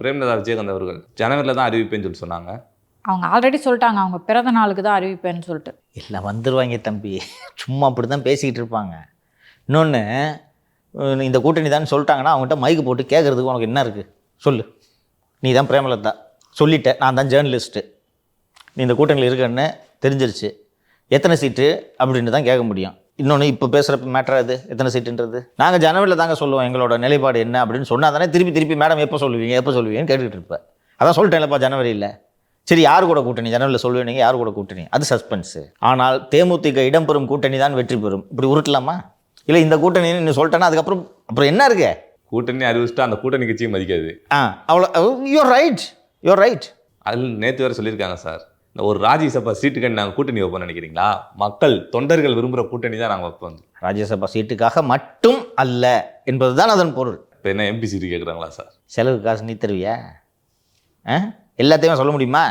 பிரேமலதா விஜயகாந்த் அவர்கள் ஜனவரியில் தான் அறிவிப்பேன்னு சொல்லி சொன்னாங்க. அவங்க ஆல்ரெடி சொல்லிட்டாங்க, அவங்க பிறந்த நாளுக்கு தான் அறிவிப்பேன்னு சொல்லிட்டு. இல்லை வந்துடுவாங்க தம்பி, சும்மா அப்படி தான் பேசிக்கிட்டு இருப்பாங்க. இன்னொன்று, இந்த கூட்டணி தான் சொல்லிட்டாங்கன்னா அவங்ககிட்ட மைக்கு போட்டு கேட்குறதுக்கு உனக்கு என்ன இருக்குது சொல்லு. நீ தான் பிரேமலதா சொல்லிட்ட, நான் தான் ஜேர்னலிஸ்ட்டு, நீ இந்த கூட்டணியில் இருக்கன்னு தெரிஞ்சிருச்சு, எத்தனை சீட்டு அப்படின்னு தான் கேட்க முடியும். இன்னொன்று இப்போ பேசுகிற மேட்டர் அது எத்தனை சீட்டுன்றது நாங்கள் ஜனவரியில் தாங்க சொல்லுவோம் எங்களோட நிலைப்பாடு என்ன அப்படின்னு சொன்னால் தானே திருப்பி மேடம் எப்போ சொல்லுவீங்கன்னு கேட்டுக்கிட்டு இருப்பேன். அதான் சொல்லிட்டேன்லப்பா ஜனவரியில். சரி, யார் கூட கூட்டணி ஜனவரியில் சொல்லுவீங்க, யார் கூட கூட்டணி அது சஸ்பென்ஸு. ஆனால் தேமுதிக இடம்பெறும் கூட்டணி தான் வெற்றி பெறும், இப்படி உருட்டலாமா? இல்லை இந்த கூட்டணின்னு நீ சொல்லிட்டேன்னா அப்புறம் என்ன இருக்கு? கூட்டணி அறிவிச்சுட்டு அந்த கூட்டணி கட்சியும் மதிக்காது. அவ்வளோ யூர் ரைட். அதில் நேற்று வேறு சொல்லியிருக்காங்க சார், இந்த ஒரு ராஜ்யசபா சீட்டுக்கு நாங்கள் கூட்டணி வைப்போம்னு நினைக்கிறீங்களா? மக்கள் தொண்டர்கள் விரும்புகிற கூட்டணி தான் நாங்கள் வைப்போம். ராஜ்யசபா சீட்டுக்காக மட்டும் அல்ல என்பது தான் அதன் பொருள். இப்போ என்ன எம்பி சீட்டு கேட்குறாங்களா சார்? செலவு காசு நீ தருவியா? எல்லாத்தையும் சொல்ல முடியுமா?